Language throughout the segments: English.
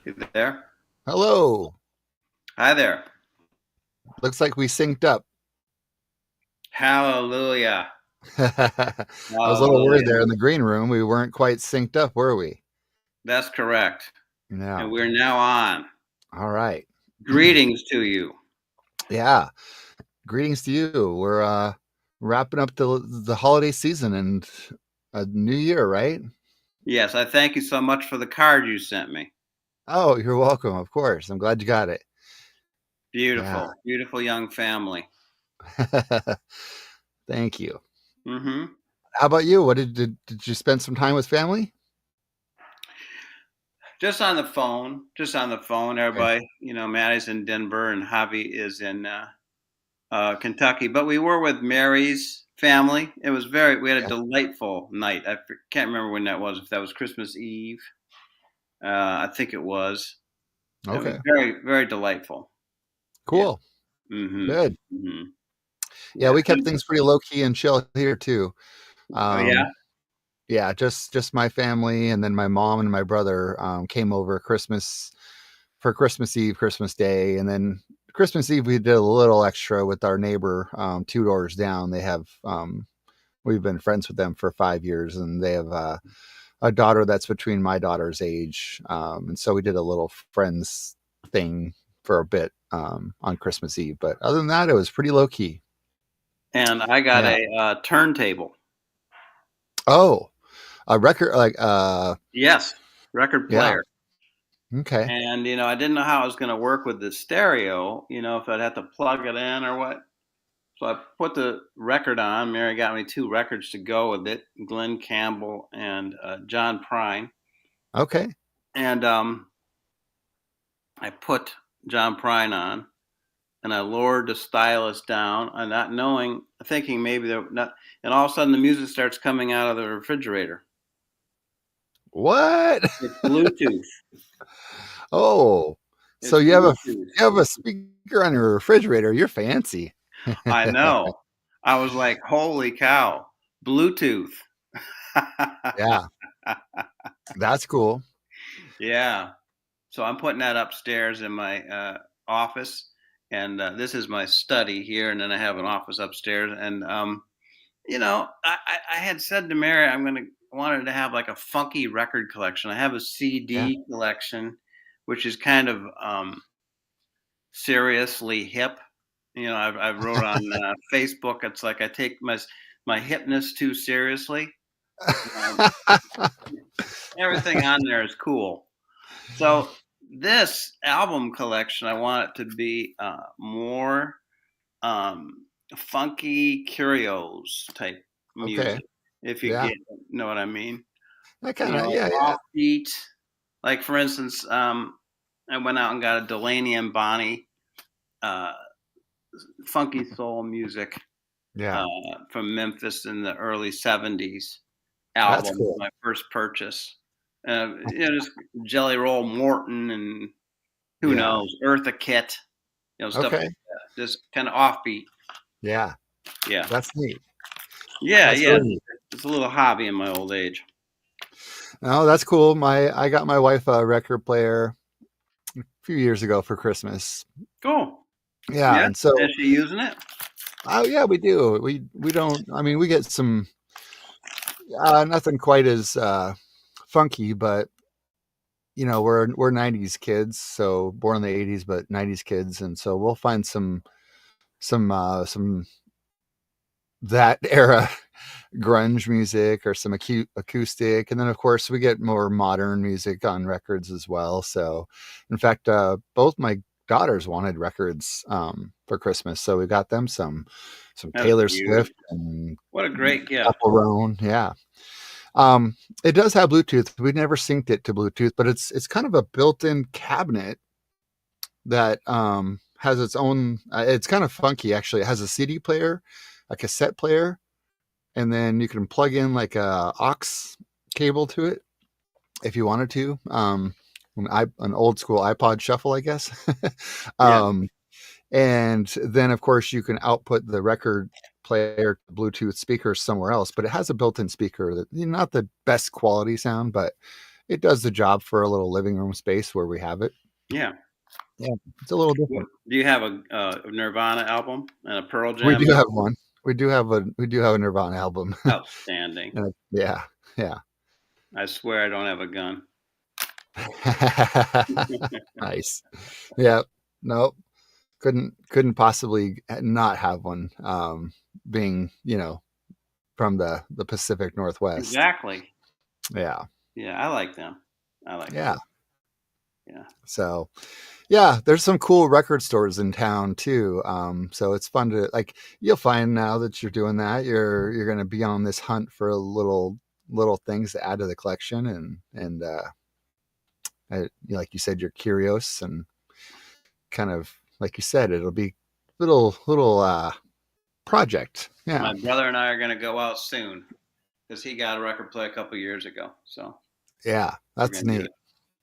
You there? Hello. Hi there. Looks like we synced up. Hallelujah. I was a little worried Hallelujah. there in the green room. We weren't quite synced up, were we? That's correct. And No. we're now on. All right. Greetings to you. Yeah. Greetings to you. We're wrapping up the holiday season and a new year, right? Yes, I thank you so much for the card you sent me. Oh, you're welcome. Of course. I'm glad you got it. Yeah. Beautiful, beautiful young family. Thank you. Mm-hmm. How about you? What did you spend some time with family? Just on the phone. Just on the phone. Okay. Everybody, Maddie's in Denver and Javi is in Kentucky. But we were with Mary's family. We had a Yeah. delightful night. Can't remember when that was, if that was Christmas Eve. I think it was. It was Okay. very, very delightful. Yeah. Cool. Mhm. Good. Mhm. Yeah, Yeah. we kept things pretty low key and chill here too. Oh yeah. Um, yeah, just my family, and then my mom and my brother came over for Christmas Eve, Christmas Day, and then Christmas Eve we did a little extra with our neighbor 2 doors down. We've been friends with them for 5 years, and they have a daughter that's between my daughter's age, and so we did a little friends thing for a bit on Christmas Eve. But other than that, it was pretty low key. And I got Yeah. a turntable. Oh, a record Yes, record yeah. player. Okay. And I didn't know how I was going to work with the stereo. If I'd have to plug it in or what. So I put the record on. Mary got me two records to go with it: Glenn Campbell and John Prine. Okay. And I put John Prine on, and I lowered the stylus down, and not knowing, thinking maybe they're not, and all of a sudden the music starts coming out of the refrigerator. What? It's Bluetooth. Oh, so It's you Bluetooth. have a speaker on your refrigerator. You're fancy. I know. I was like, holy cow, Bluetooth. Yeah, that's cool. Yeah. So I'm putting that upstairs in my office, and this is my study here, and then I have an office upstairs. And I had said to Mary, wanted to have like a funky record collection. I have a Yeah. CD collection, which is kind of seriously hip. I wrote on Facebook. It's like I take my hipness too seriously. Um, Everything on there is cool. So this album collection, I want it to be more funky curios type Okay. music, if you Yeah. know what I mean. That kind of Like yeah, yeah. offbeat. Like for instance, I went out and got a Delaney and Bonnie uh, funky soul music uh, Yeah. from Memphis in the early '70s That's album, cool. my first purchase. Just Jelly Roll Morton and who Yeah. knows, Eartha Kitt, stuff like Okay. that. Just kind of offbeat. Yeah. Yeah. That's neat. Yeah, That's yeah. really neat. It's a little hobby in my old age. No, that's cool. I got my wife a record player a few years ago for Christmas. Cool. Yeah, Yeah. and so Is she using it? oh yeah, we do. We don't. I mean, we get some nothing quite as funky, but we're 90s kids, so born in the 80s but 90s kids, and so we'll find some that era grunge music or some acoustic, and then of course we get more modern music on records as well. So in fact, both my daughters wanted records for Christmas, so we got them some That's Taylor Swift beautiful. and What a great gift. Apple Roan. Yeah. It does have Bluetooth. We never synced it to Bluetooth, but it's kind of a built-in cabinet that has its own. It's kind of funky, actually. It has a CD player, a cassette player, and then you can plug in like a aux cable to it if you wanted to. An old school iPod Shuffle, I guess. Yeah. um, and then of course you can output the record player Bluetooth speakers somewhere else, but it has a built-in speaker that not the best quality sound, but it does the job for a little living room space where we have it. Yeah. Yeah, it's a little What, different. do you have a Nirvana album and a Pearl We Jam do have album? one. We do have a Nirvana album. Outstanding. Yeah, yeah. I swear I don't have a gun. Nice. Yeah. Nope. Couldn't possibly not have one. Being from the Pacific Northwest. Exactly. Yeah. Yeah, I like them. I like them. Yeah. Yeah. So yeah, there's some cool record stores in town too. So it's fun to like. You'll find now that you're doing that, you're going to be on this hunt for little things to add to the collection, and like you said, you're curious and kind of like you said, it'll be little project. Yeah, My brother and I are going to go out soon because he got a record play a couple years ago. So yeah, we're that's going to do neat. it.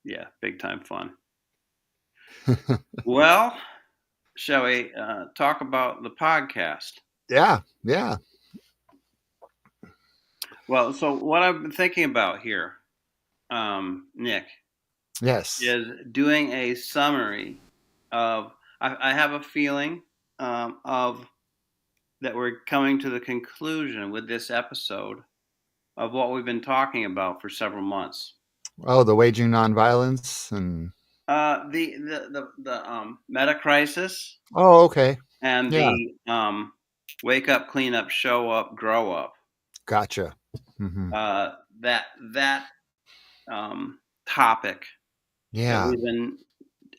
Yeah, big time fun. Well, shall we talk about the podcast? Yeah, yeah, Well, so what I've been thinking about here, Nick, yes. is doing a summary of. I have a feeling of that we're coming to the conclusion with this episode of what we've been talking about for several months. Oh, the waging nonviolence and The meta crisis oh, okay, and yeah, the wake up, clean up, show up, grow up. gotcha. Hmm. That topic that Yeah. we've been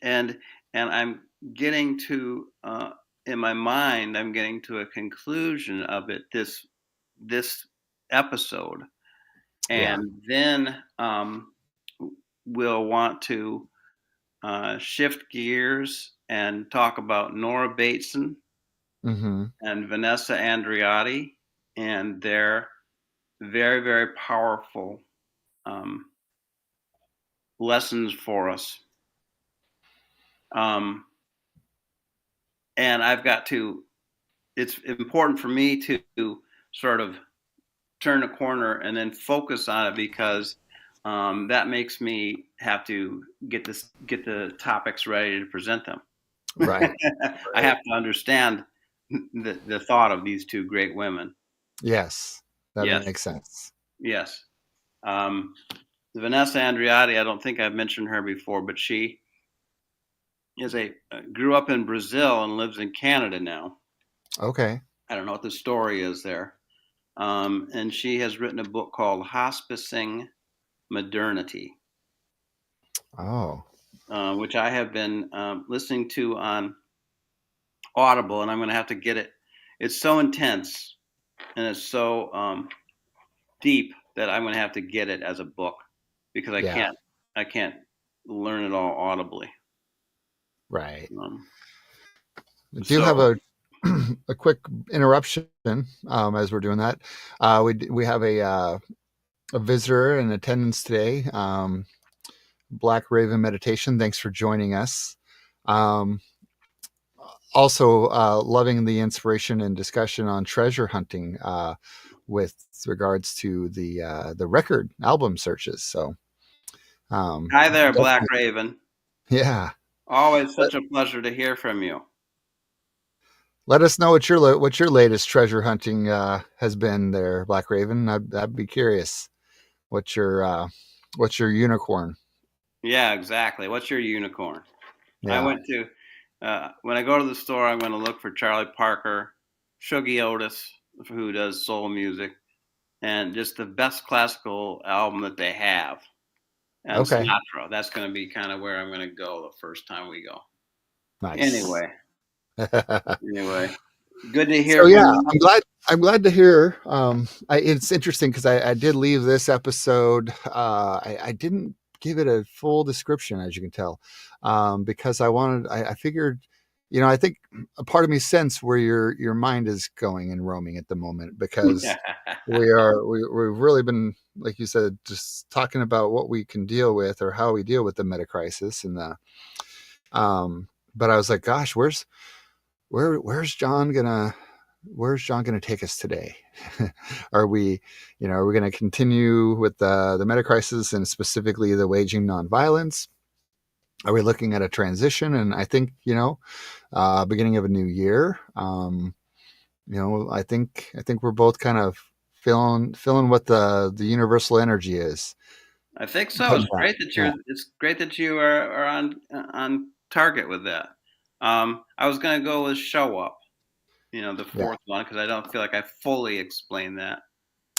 and I'm getting to in my mind. I'm getting to a conclusion of it this episode, Yeah. and then we'll want to shift gears and talk about Nora Bateson Hmm. and Vanessa Andriotti and their very, very powerful um, lessons for us. Um, and it's important for me to sort of turn a corner and then focus on it because that makes me have to get the topics ready to present them. Right. I Right. have to understand the thought of these two great women. Yes, that Yes, makes sense. yes. Um, Vanessa Andriotti, I don't think I've mentioned her before, but she is grew up in Brazil and lives in Canada now. Okay. I don't know what the story is there. And she has written a book called Hospicing Modernity, Oh. which I have been listening to on Audible, and I'm going to have to get it. It's so intense and it's so deep that I'm going to have to get it as a book because Yeah. I can't learn it all audibly. Right. Um, I do have so a quick interruption as we're doing that. We have a visitor in attendance today. Black Raven Meditation. Thanks for joining us. Um, Also, loving the inspiration and discussion on treasure hunting with regards to the record album searches. So, hi there, Black definitely, Raven. yeah. Always Let, such a pleasure to hear from you. let us know what your latest treasure hunting has been there, Black Raven. I'd be curious. What's your uh, what's your unicorn? Yeah, exactly. What's your unicorn? I Yeah. went to when I go to the store, I'm going to look for Charlie Parker, Shuggy Otis, who does soul music, and just the best classical album that they have, and Okay. Sinatra. That's going to be kind of where I'm going to go the first time we go. Nice. Anyway, anyway, good to So hear from yeah, you. I'm glad to hear. It's interesting because I did leave this episode. I didn't give it a full description, as you can tell, because I figured, I think a part of me sense where your mind is going and roaming at the moment because we've really been, like you said, just talking about what we can deal with or how we deal with the meta crisis and the but I was like, gosh, where's John gonna where's John going to take us today? Are we, are we going to continue with the meta crisis and specifically the waging nonviolence? Are we looking at a transition? And I think, beginning of a new year, I think we're both kind of feeling what the universal energy is. I think so. Heading back. Yeah. It's great that you are on target with that. I was going to go with show up, the Yeah. fourth one, because I don't feel like I fully explained that.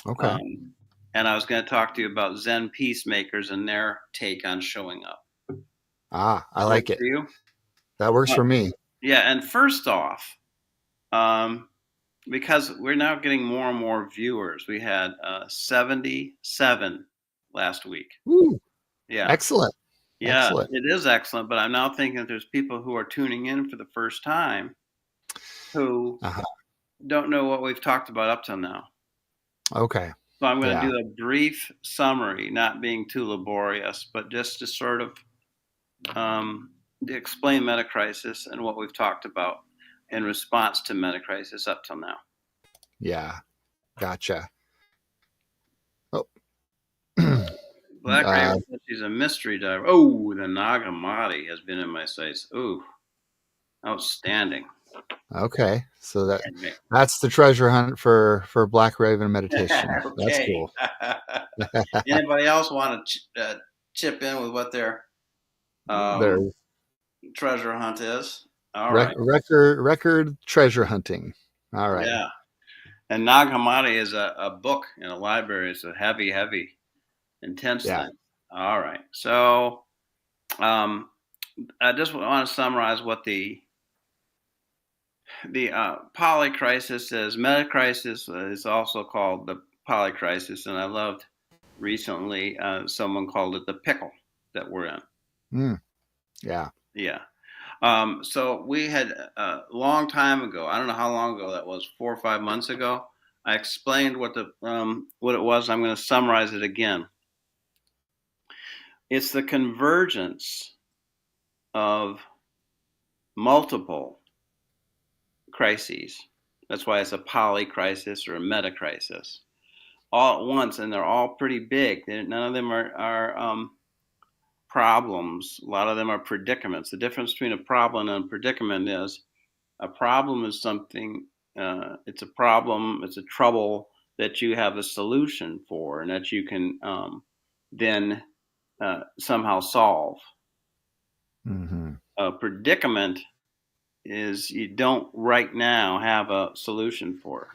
Okay. Um, and I was going to talk to you about Zen peacemakers and their take on showing up. I Work like it. for you? That works for me. Yeah. And first off, because we're now getting more and more viewers, we had 77 last week. Ooh, Yeah. excellent. Yeah, Excellent. it is excellent, but I'm now thinking that there's people who are tuning in for the first time who Uh-huh. don't know what we've talked about up till now. Okay. So I'm going to Yeah. do a brief summary, not being too laborious, but just to sort of explain metacrisis and what we've talked about in response to metacrisis up till now. Yeah. Gotcha. Oh. Black Raven says she's a mystery diver. Oh, the Nagamati has been in my sights. Ooh, outstanding. Okay. So that's the treasure hunt for Black Raven meditation. That's Okay. cool. Anybody else want to chip in with what their There's treasure hunt is? All right. record treasure hunting. All right. Yeah. And Nag Hammadi is a book in a library. It's a heavy, intense Yeah. thing. All right. So I just want to summarize what the polycrisis is. Metacrisis is also called the polycrisis, and I loved recently someone called it the pickle that we're in. Yeah. Yeah. So we had a long time ago. I don't know how long ago that was. 4 or 5 months ago. I explained what it was. I'm going to summarize it again. It's the convergence of multiple crises. That's why it's a polycrisis or a metacrisis, all at once, and they're all pretty big. None of them are problems. A lot of them are predicaments. The difference between a problem and a predicament is a problem is something. It's a problem. It's a trouble that you have a solution for, and that you can then somehow solve. Mm-hmm. A predicament is you don't right now have a solution for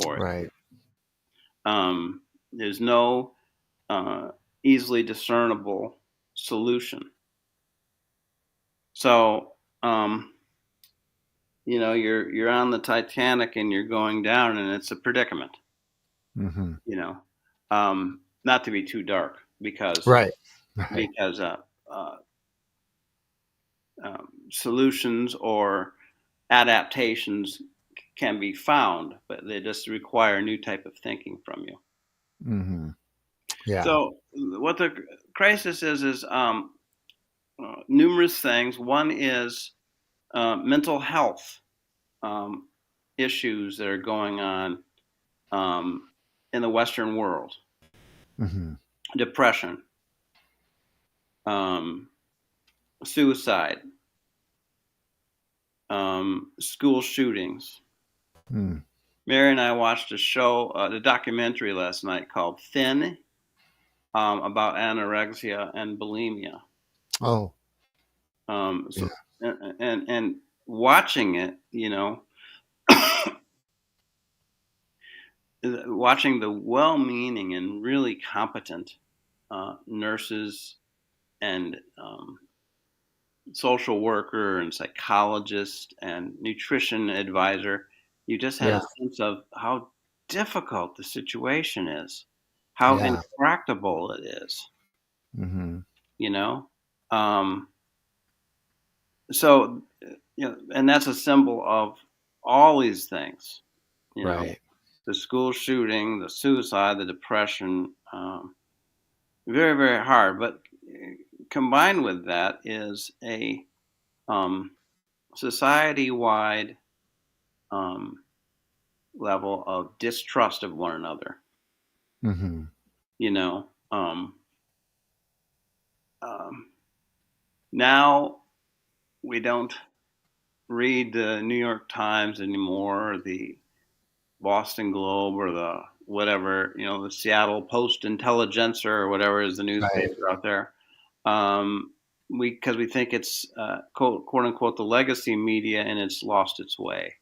it. Right. There's no easily discernible solution. So you're on the Titanic and you're going down, and it's a predicament. Mm-hmm. Not to be too dark, because Right. Solutions or adaptations can be found, but they just require a new type of thinking from you. Mm-hmm. Yeah. So what the crisis is numerous things. One is mental health issues that are going on in the Western world. Mm-hmm. Depression, suicide, school shootings. Mary and I watched a show, the documentary last night called Thin, about anorexia and bulimia. Oh. So, and watching it, watching the well-meaning and really competent nurses and social worker and psychologist and nutrition advisor, you just had a sense of how difficult the situation is, how intractable it is. Mm-hmm. So, and that's a symbol of all these things, Right. The school shooting, the suicide, the depression, very, very hard. But combined with that is a society-wide level of distrust of one another. Mm-hmm. You know, um, now we don't read the New York Times anymore, or the Boston Globe, or the whatever, the Seattle Post Intelligencer, or whatever is the Right. newspaper out there. Because we think it's quote unquote the legacy media, and it's lost its way,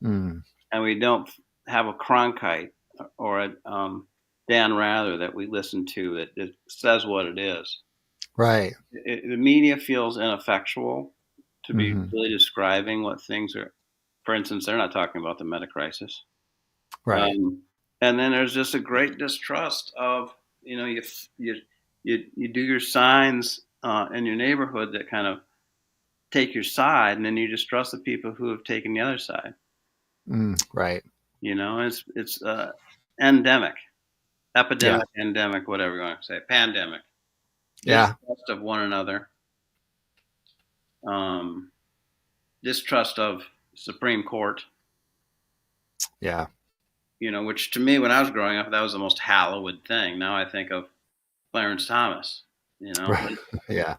Mm. and we don't have a Cronkite or a Dan Rather that we listen to that says what it is. Right. The media feels ineffectual to be Mm-hmm. really describing what things are. For instance, they're not talking about the meta crisis. Right. And then there's just a great distrust of, you you do your signs in your neighborhood that kind of take your side, and then you distrust the people who have taken the other side. Right. It's endemic, Yeah. epidemic, endemic, whatever you want to say, pandemic, Yeah. distrust of one another, um, distrust of Supreme Court. Yeah. Which to me, when I was growing up, that was the most hallowed thing. Now I think of Clarence Thomas. You know, Right. Yeah.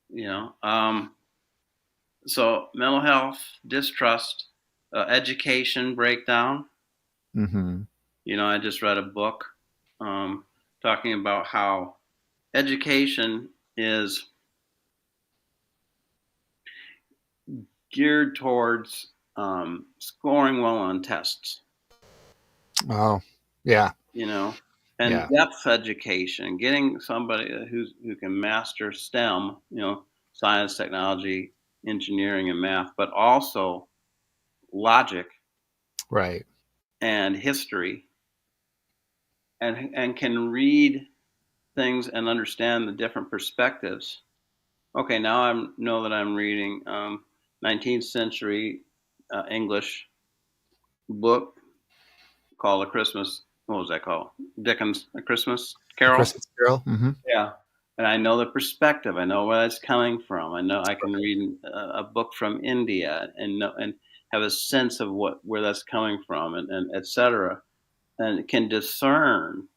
you know. So mental health, distrust, education breakdown. Mm-hmm. I just read a book talking about how education is geared towards scoring well on tests. Oh, yeah. And Yeah. depth education, getting somebody who can master STEM, science, technology, engineering, and math, but also logic Right. and history, and can read things and understand the different perspectives. Okay, now I know that I'm reading 19th century English book called A Christmas. What was that called? Dickens' A Christmas A Carol. Christmas Carol. Mm-hmm. Yeah, and I know the perspective. I know where it's coming from. I know I can read a book from India and have a sense of where that's coming from, and et cetera, and can discern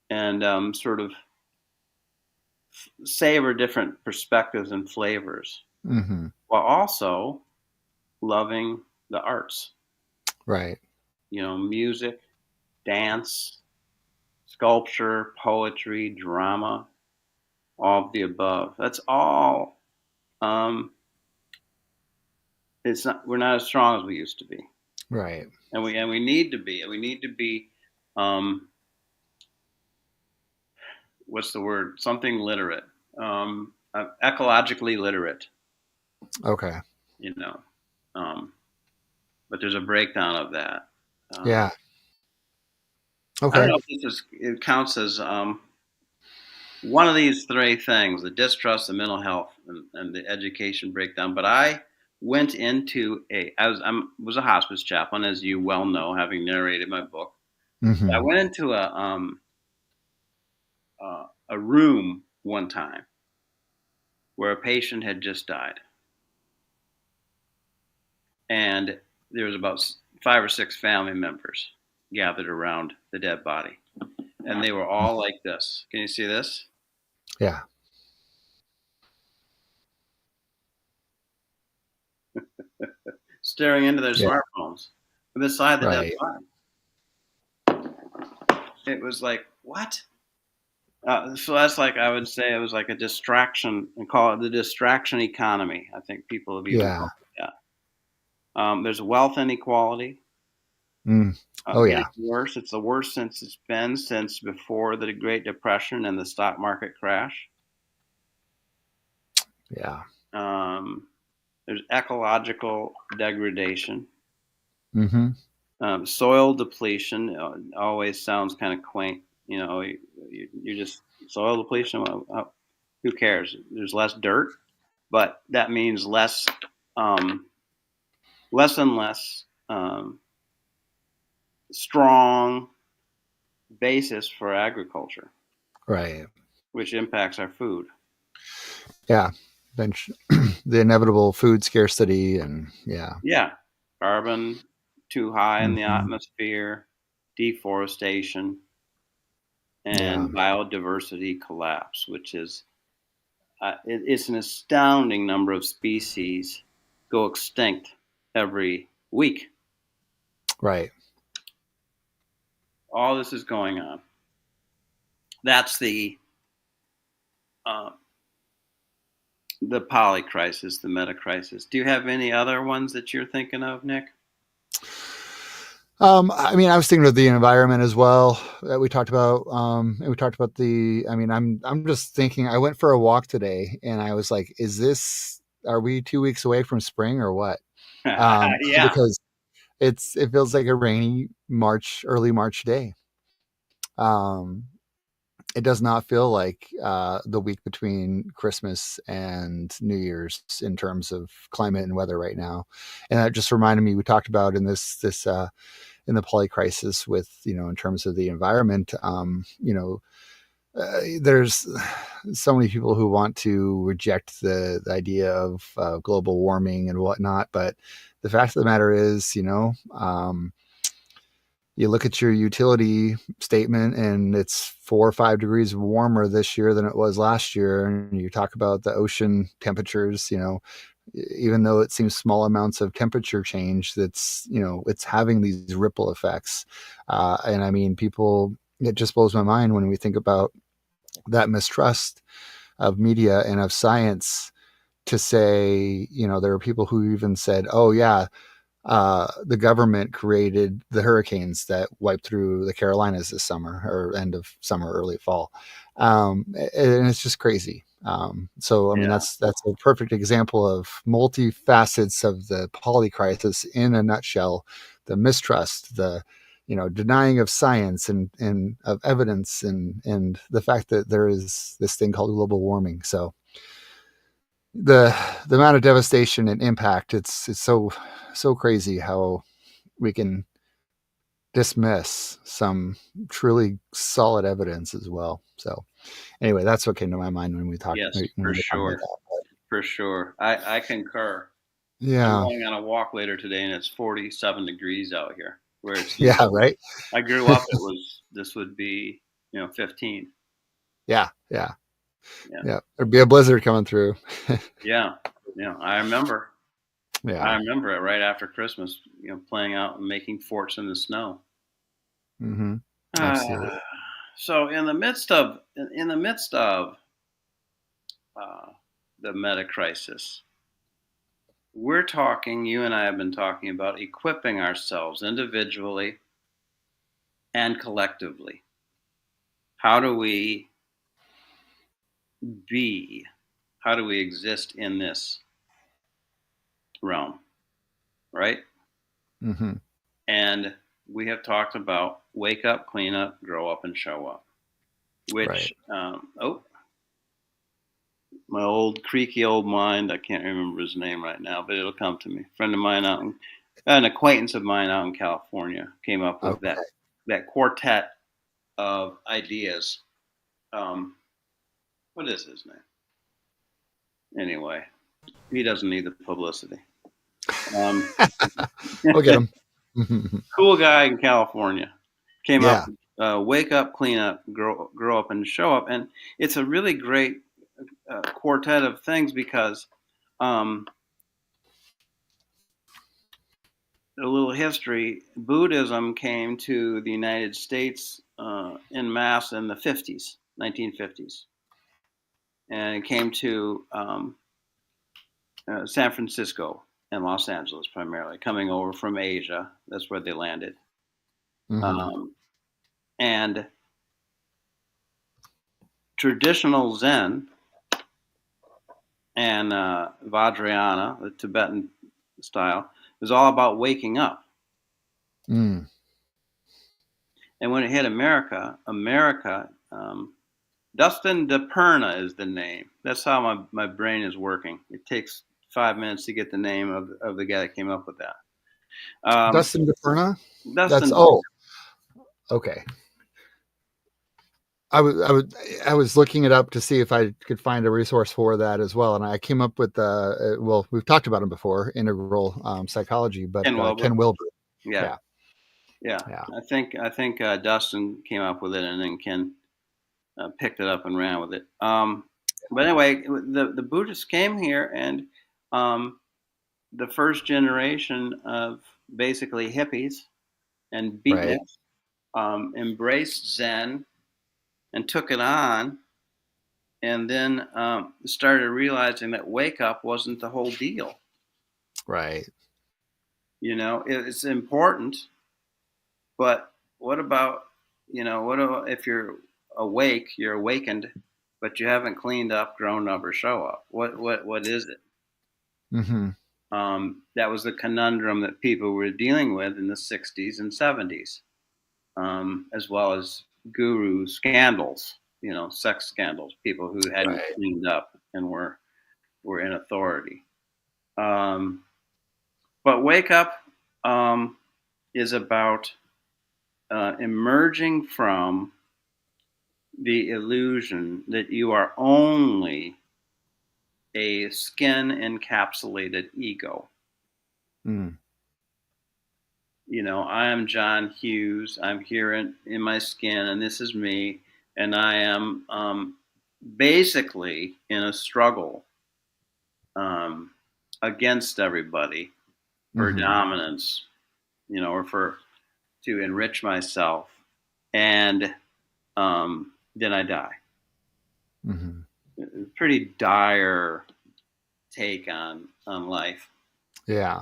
and sort of savor different perspectives and flavors, Mm-hmm. while also loving the arts. Right. Music, dance, sculpture, poetry, drama, all of the above. That's all. Um, it's not. We're not as strong as we used to be, Right. and we need to be. We need to be. Um, what's the word? Something literate. Ecologically literate. Okay. You know. Um, but there's a breakdown of that. Yeah. I don't Okay. know if it counts as one of these three things: the distrust, the mental health, and the education breakdown. But I went into was a hospice chaplain, as you well know, having narrated my book. I Mm-hmm. went into a room one time where a patient had just died, and there was about 5 or 6 family members gathered around the dead body, and they were all like this. Can you see this? Yeah. Staring into their Yeah. smartphones beside the dead Right. body. It was like, what? So that's like, I would say it was like a distraction, and call it the distraction economy. I think people have even Yeah. called it that. There's wealth inequality Mm. Oh, getting yeah. worse. It's the worst since it's been since before the Great Depression and the stock market crash. Yeah. Um, there's ecological degradation. Mm-hmm. Soil depletion always sounds kind of quaint. You just soil depletion. Well, who cares? There's less dirt, but that means um, less and less strong basis for agriculture, Right. which impacts our food. Yeah. Then the inevitable food scarcity and yeah. Yeah, carbon too high in the Mhm. atmosphere, deforestation, Yeah. and biodiversity collapse, which is it's an astounding number of species go extinct every week. Right. All this is going on. That's uh, the poly crisis, the meta crisis. Do you have any other ones that you're thinking of, Nick? I mean, I was thinking of the environment as well that we talked about. And we talked about I mean, I'm just thinking, I went for a walk today and I was like, are we 2 weeks away from spring or what? Yeah. Because it feels like a rainy early March day. Um, it does not feel like the week between Christmas and New Year's in terms of climate and weather right now. And that just reminded me, we talked about in this in the poly crisis with, in terms of the environment, there's so many people who want to reject the idea of global warming and whatnot. But the fact of the matter is, you look at your utility statement and it's 4 or 5 degrees warmer this year than it was last year. And you talk about the ocean temperatures, even though it seems small amounts of temperature change, it's having these ripple effects. And I mean, it just blows my mind when we think about that mistrust of media and of science, to say, there are people who even said, oh yeah, the government created the hurricanes that wiped through the Carolinas this summer, or end of summer, early fall. And it's just crazy. So, I mean, Yeah. that's a perfect example of multifacets of the poly crisis in a nutshell. The mistrust, the, denying of science and of evidence, and the fact that there is this thing called global warming. So the amount of devastation and impact, it's so crazy how we can dismiss some truly solid evidence as well. So anyway, that's what came to my mind when we Yes, when for we were talking about sure. that. For sure. I concur. I'm Yeah. going on a walk later today and it's 47 degrees out here, where it's Yeah. usually, Right. I grew up, this would be, 15. Yeah. Yeah. Yeah. Yeah. There'd be a blizzard coming through. Yeah. Yeah. I Yeah. remember it right after Christmas, playing out and making forts in the snow. Mm-hmm. Uh, Absolutely. so in the midst of uh, the meta crisis, you and I have been talking about equipping ourselves individually and collectively. How do we be? How do we exist in this realm, right? Mm-hmm. And we have talked about wake up, clean up, grow up, and show up. Right. Which, my old creaky old mind, I can't remember his name right now, but it'll come to me. A friend of mine an acquaintance of mine out in California came up with Okay. that quartet of ideas. Um, what is his name? Anyway, he doesn't need the publicity. Um, We'll get them. cool guy in California came up Yeah. with wake up, clean up, grow up, and show up, and it's a really great quartet of things because um, a little history. Buddhism came to the United States en masse in the 50s, 1950s, and it came to San Francisco and Los Angeles primarily, coming over from Asia. That's where they landed. Mm-hmm. Um, and traditional Zen and Vajrayana, the Tibetan style, is all about waking up. Mm. And when it hit America, Dustin DePerna is the name. That's how my brain is working. It takes 5 minutes to get the name of the guy that came up with that. Dustin DePerna. That's Dustin, okay. I was looking it up to see if I could find a resource for that as well, and I came up with well, we've talked about him before, integral psychology, but Ken Wilber. Ken Wilber. Yeah. Yeah. Yeah. Yeah. I think Dustin came up with it, and then Ken picked it up and ran with it. But anyway, the Buddhists came here, and um, the first generation of basically hippies and Right. beatniks embraced Zen and took it on, and then started realizing that wake up wasn't the whole deal. Right. It's important, but what about, what about if you're awake, you're awakened, but you haven't cleaned up, grown up, or show up? What is it? Mm-hmm. That was the conundrum that people were dealing with in the 60s and 70s, as well as guru scandals, sex scandals, people who hadn't Right. cleaned up and were in authority. Um, but wake up is about emerging from the illusion that you are only a skin encapsulated ego. Mm. I am John Hughes. I'm here in my skin, and this is me. And I am basically in a struggle um, against everybody for Mm-hmm. dominance, or to enrich myself. And then I die. Mm-hmm. Pretty dire take on life, Yeah.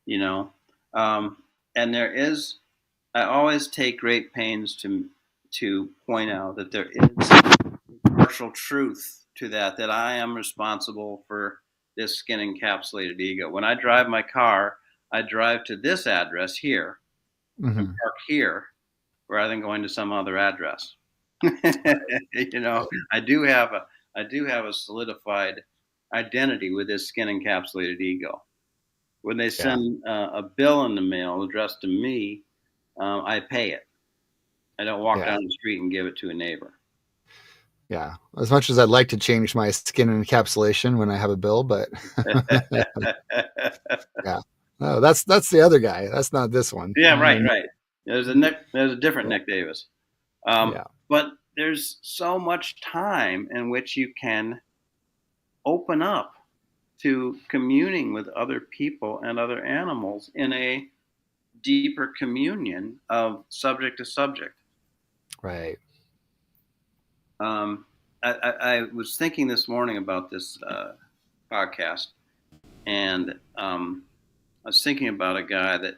you know. Um, and I always take great pains to point out that there is partial truth to that I am responsible for this skin encapsulated ego. When I drive my car, I drive to this address here and Mm-hmm. park here rather than going to some other address. I do have a solidified identity with this skin encapsulated ego. When they Yeah. send a bill in the mail addressed to me, I pay it. I don't walk Yeah. down the street and give it to a neighbor. Yeah. As much as I'd like to change my skin encapsulation when I have a bill, but yeah. Oh, that's the other guy. That's not this one. Yeah, right, right. There's a different Yeah. Nic Davis. Yeah. But there's so much time in which you can open up to communing with other people and other animals in a deeper communion of subject to subject. Right. Um, I was thinking this morning about this podcast, and I was thinking about a guy that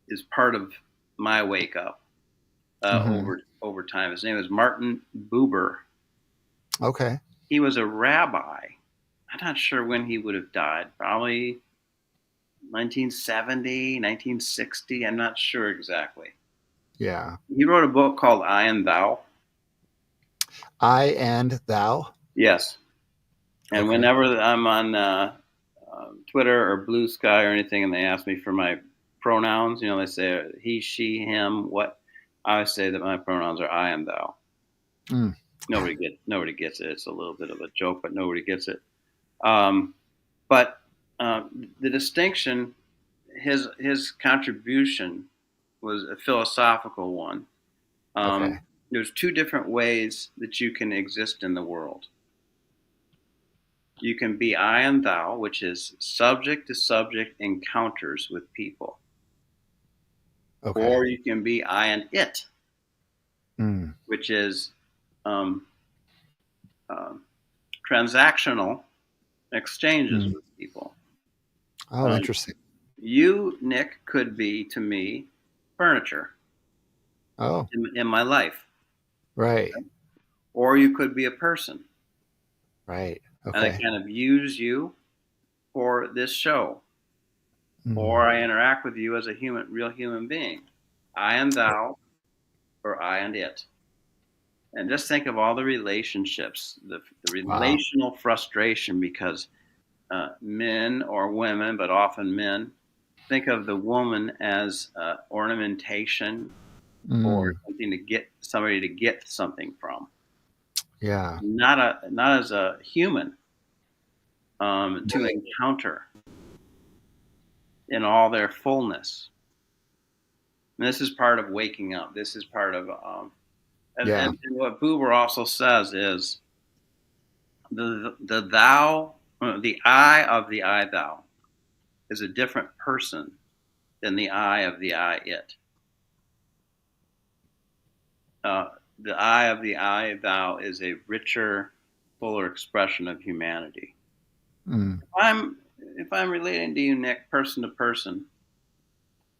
is part of my wake up Mm-hmm. over time. His name is Martin Buber. Okay. He was a rabbi. I'm not sure when he would have died. Probably 1970, 1960. I'm not sure exactly. Yeah. He wrote a book called I and Thou. I and thou. Yes. And Okay. whenever I'm on Twitter or Blue Sky or anything, and they ask me for my pronouns, they say he, she, him, what. I always say that my pronouns are I and thou. Mm. Nobody gets it. It's a little bit of a joke, but nobody gets it. But the distinction, his contribution was a philosophical one. Okay. There's two different ways that you can exist in the world. You can be I and thou, which is subject to subject encounters with people, Okay. or you can be I and it, Mm. which is um, um, transactional exchanges Mm. with people. Oh, Um, interesting. you, Nick, could be to me furniture Oh, in my life, right. or you could be a person, Right. and I Okay. kind of use you for this show, or Mm. I interact with you as a real human being. I and thou, or I and it. And just think of all the relationships, the Wow. relational frustration because men or women, but often men, think of the woman as ornamentation or Mm. something to get somebody to get something from, Yeah. not as a human to Right. encounter in all their fullness. And this is part of waking up. This is part of, Yeah. and what Buber also says is the thou, the I thou is a different person than the I of the I it. Uh, the I of the I thou is a richer, fuller expression of humanity. Mm. If I'm relating to you, Nick, person to person,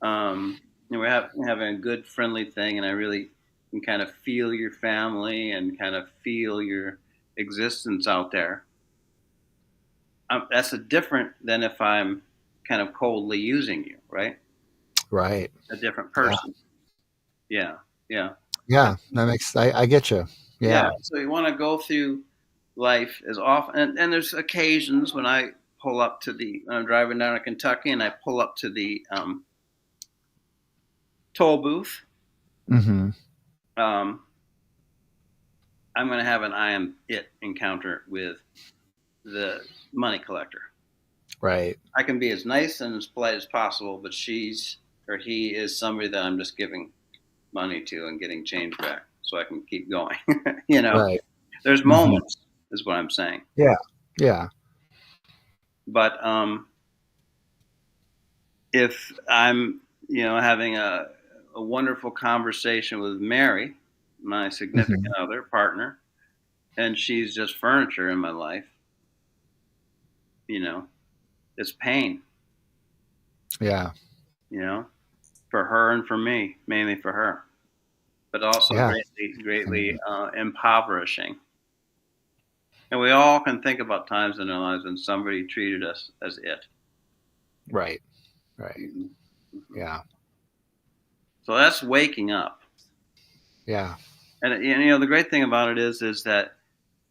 we're having a good, friendly thing, and I really can kind of feel your family and kind of feel your existence out there. That's a different than if I'm kind of coldly using you, right? Right. A different Yeah. person. Yeah, yeah, Yeah. That makes, I get you. yeah. Yeah. So you want to go through life as often, and there's occasions when I pull up to when I'm driving down to Kentucky and I pull up to the toll booth. Mm-hmm. Um, I'm going to have an I am it encounter with the money collector. Right. I can be as nice and as polite as possible, but she's or he is somebody that I'm just giving money to and getting change back so I can keep going. you know, Right. there's Mm-hmm. moments, is what I'm saying. Yeah. Yeah. But if I'm, having a wonderful conversation with Mary, my Mm-hmm. significant other, partner, and she's just furniture in my life, you know, it's pain, Yeah. you know, for her and for me, mainly for her, but also Yeah. greatly, greatly And impoverishing. And we all can think about times in our lives when somebody treated us as it. right. Right. Mm-hmm. Yeah. So that's waking up. Yeah. And the great thing about it is that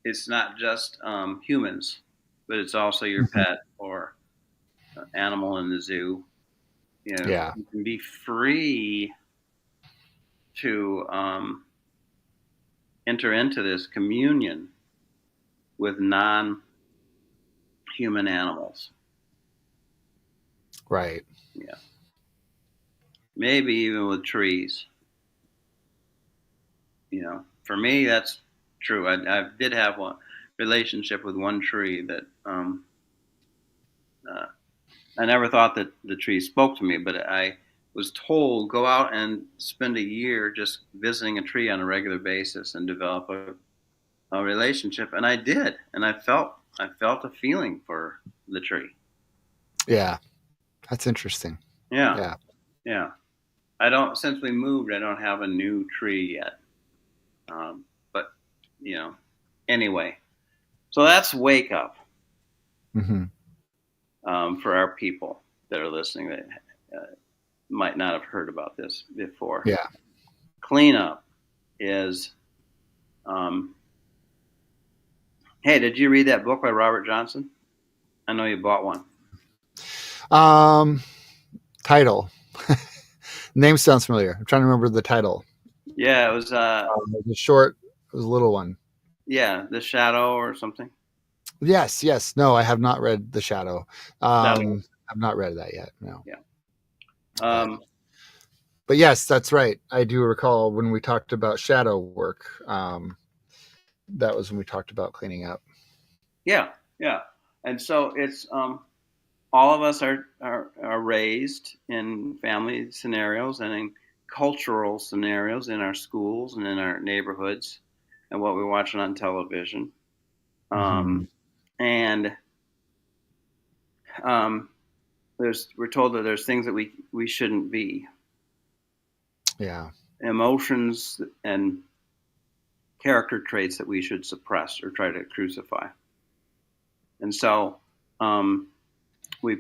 it's not just humans, but it's also your Mhm. pet or animal in the zoo. Yeah. You can be free to enter into this communion with non-human animals. Right. Yeah, maybe even with trees. For me, that's true. I did have one relationship with one tree that uh, I never thought that the tree spoke to me, but I was told go out and spend a year just visiting a tree on a regular basis and develop a relationship, and I did, and I felt a feeling for the tree. Yeah. That's interesting. Yeah, Yeah. yeah. I don't since we moved. I don't have a new tree yet, but you know. Anyway, so that's wake up Mm-hmm. for our people that are listening that might not have heard about this before. Yeah. Cleanup is. Um, hey, did you read that book by Robert Johnson? I know you bought one. Um, title. Name sounds familiar. I'm trying to remember the title. Yeah, it was. It was short. It was a little one. Yeah, The Shadow or something. Yes. Yes. No, I have not read The Shadow. Shadow. I've not read that yet. No. Yeah. But Um, but yes, that's right. I do recall when we talked about shadow work. That was when we talked about cleaning up. yeah, yeah. And so it's all of us are raised in family scenarios and in cultural scenarios in our schools and in our neighborhoods and what we're watching on television. Mm-hmm. And um, we're told that there's things that we shouldn't be, Yeah. emotions and character traits that we should suppress or try to crucify. And so um, we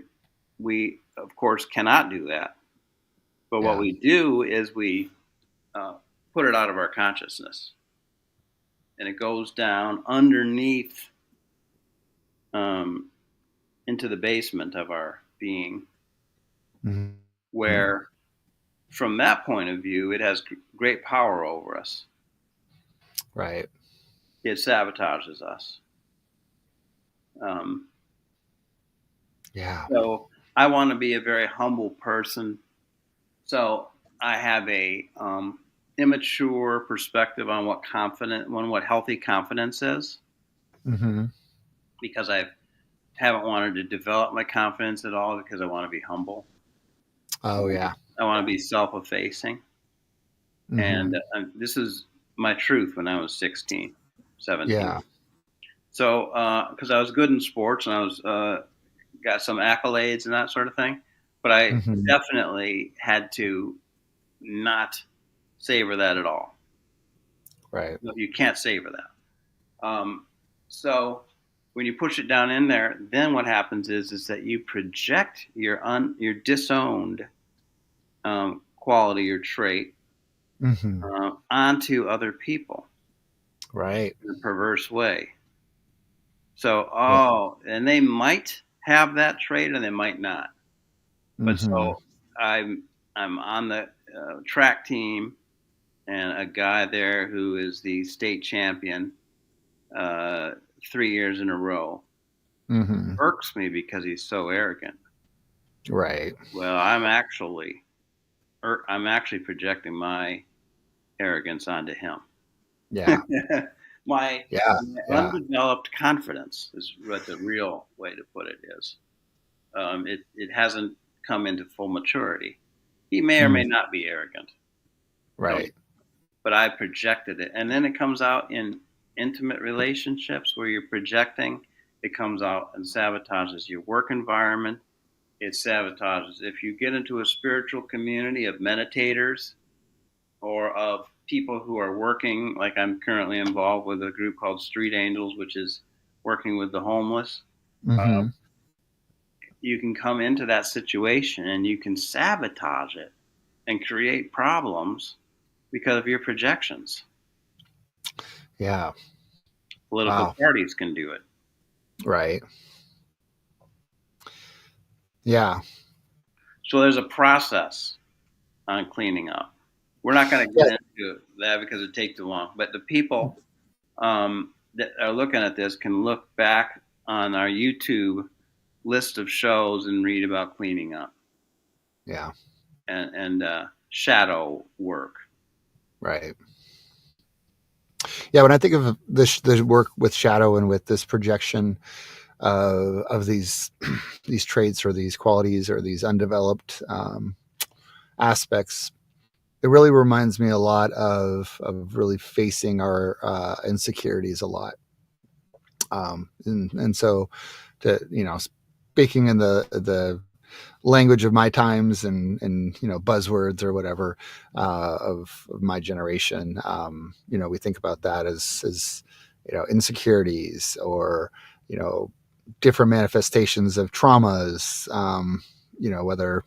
we of course cannot do that. But what Yeah. we do is we uh, put it out of our consciousness, and it goes down underneath um, into the basement of our being, Mm-hmm. where from that point of view, it has great power over us. Right. It sabotages us. Um, Yeah. so I want to be a very humble person. So I have a immature perspective on what healthy confidence is, Mm-hmm. because I haven't wanted to develop my confidence at all, because I want to be humble. Oh yeah. I want to be self-effacing. And Mm-hmm. this is my truth when I was 16, 17. Yeah. So, because I was good in sports and I was got some accolades and that sort of thing, but I Mm-hmm. definitely had to not savor that at all. Right. You can't savor that. So when you push it down in there, then what happens is that you project your disowned quality or trait Mm-hmm. onto other people Right. in a perverse way. So, Yeah. and they might have that trait and they might not. But Mm-hmm. so I'm on the track team, and a guy there who is the state champion uh, 3 years in a row Mm-hmm. irks me because he's so arrogant. Right. Well, I'm actually projecting my arrogance onto him. Yeah. my, Yeah. my Yeah. undeveloped confidence is what the real way to put it is. It hasn't come into full maturity. He may or may Mm. not be arrogant. Don't, Right. but I projected it, and then it comes out in intimate relationships where you're projecting. It comes out and sabotages your work environment. It sabotages if you get into a spiritual community of meditators or of people who are working, like I'm currently involved with a group called Street Angels, which is working with the homeless. Uh, Mm-hmm. you can come into that situation and you can sabotage it and create problems because of your projections. Yeah. Political Wow. parties can do it. Right. Yeah. So there's a process on cleaning up. We're not going to Yeah. get into that because it takes too long. But the people that are looking at this can look back on our YouTube list of shows and read about cleaning up Yeah. and shadow work. Right. Yeah. When I think of the work with shadow and with this projection of these traits or these qualities or these undeveloped aspects, it really reminds me a lot of really facing our insecurities a lot. And so to, speaking in the language of my times and buzzwords or whatever of my generation, we think about that as insecurities or you know different manifestations of traumas, whether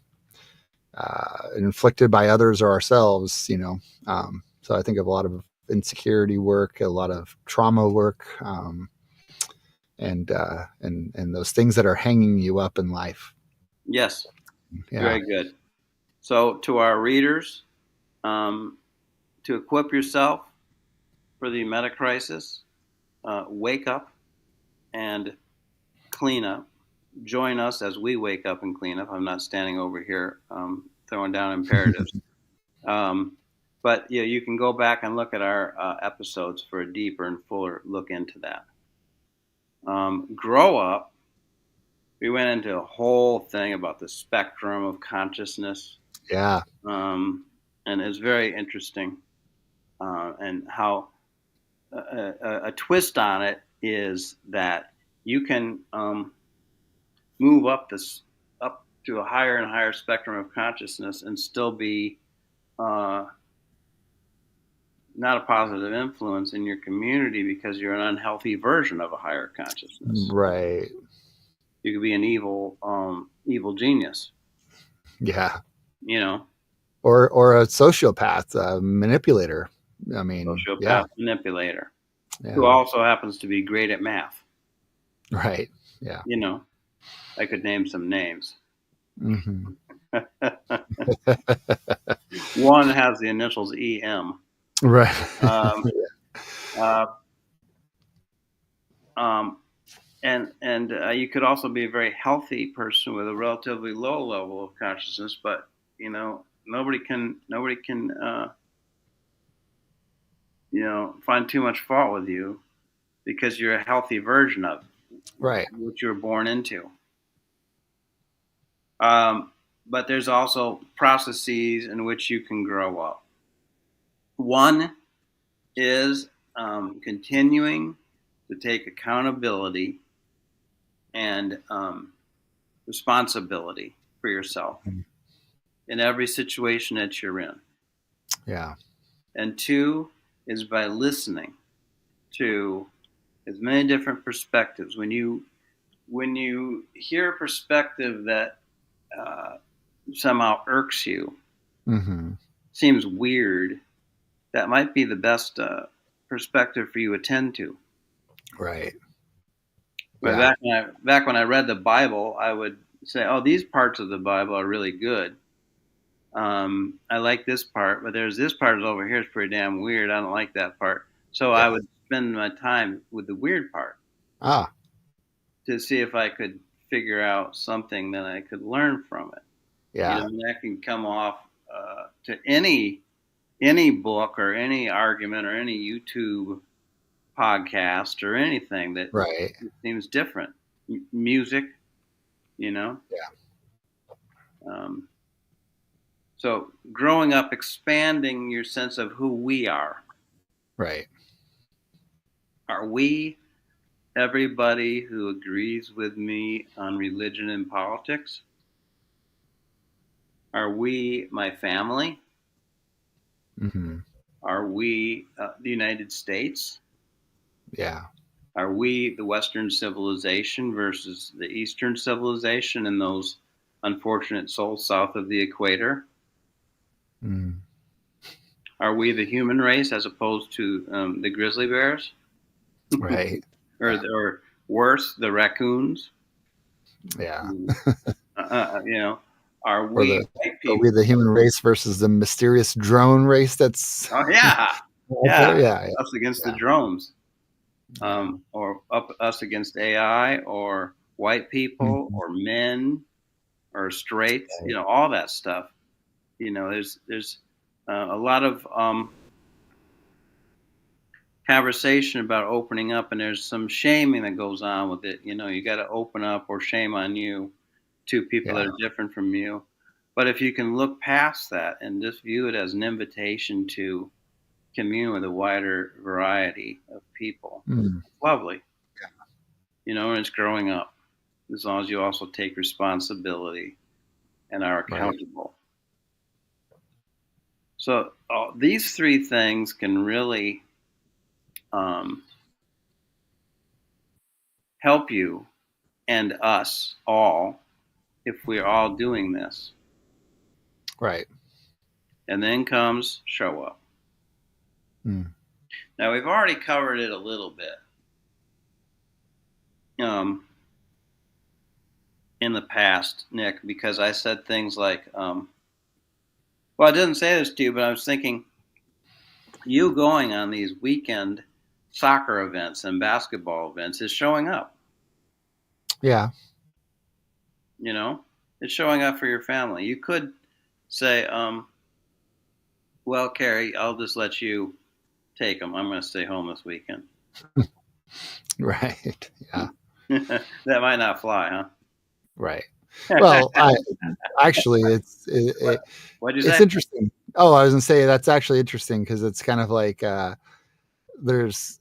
inflicted by others or ourselves. So I think of a lot of insecurity work, a lot of trauma work, and those things that are hanging you up in life. Yes, Yeah. very good. So to our readers, um, to equip yourself for the meta crisis, wake up and clean up. Join us as we wake up and clean up. I'm not standing over here throwing down imperatives. Um, but yeah, you can go back and look at our episodes for a deeper and fuller look into that. Grow up. We went into a whole thing about the spectrum of consciousness, Yeah. um, and it's very interesting. And how a twist on it is that you can move up to a higher and higher spectrum of consciousness and still be uh, not a positive influence in your community because you're an unhealthy version of a higher consciousness. Right. You could be an evil genius, Yeah. you know, Or a sociopath, a manipulator. I mean, yeah. sociopath manipulator who Yeah. also happens to be great at math. Right. Yeah. You know, I could name some names. Hmm. One has the initials EM. Right. Um, uh, um, and you could also be a very healthy person with a relatively low level of consciousness, but you know nobody can find too much fault with you because you're a healthy version of Right. what you were born into. But there's also processes in which you can grow up. One is continuing to take accountability and responsibility for yourself in every situation that you're in. Yeah. And two is by listening to as many different perspectives. When you hear a perspective that somehow irks you, seems weird, that might be the best perspective for you to attend to. Right. Yeah. Back when I read the Bible, I would say, "Oh, these parts of the Bible are really good. I like this part, but there's this part over here is pretty damn weird. I don't like that part." So I would spend my time with the weird part to see if I could figure out something that I could learn from it. Yeah. And that can come off to any book or any argument or any YouTube podcast or anything that seems different. Music, Yeah. So growing up, expanding your sense of who we are. Right. Are we everybody who agrees with me on religion and politics? Are we my family? Are we the United States? Yeah. Are we the Western civilization versus the Eastern civilization and those unfortunate souls south of the equator? Are we the human race as opposed to the grizzly bears? Right. Or worse, the raccoons? Yeah. Are we white people? Are we the human race versus the mysterious drone race that's... Oh, yeah. Yeah. Us against the drones. Or us against AI, or white people, or men, or straight, all that stuff. There's a lot of conversation about opening up, and there's some shaming that goes on with it. You got to open up, or shame on you to people that are different from you. But if you can look past that and just view it as an invitation to commune with a wider variety of people, it's lovely. And it's growing up, as long as you also take responsibility and are accountable. So these three things can really help you and us all if we're all doing this. Right. And then comes show up. Now, we've already covered it a little bit in the past, Nick, because I said things like, well, I didn't say this to you, but I was thinking, you going on these weekend soccer events and basketball events is showing up. Yeah. It's showing up for your family. You could say, well, Carrie, I'll just let you take them. I'm going to stay home this weekend. Right. Yeah. That might not fly, huh? Right. Well, it's interesting. Oh, I was going to say that's actually interesting because it's kind of like there's,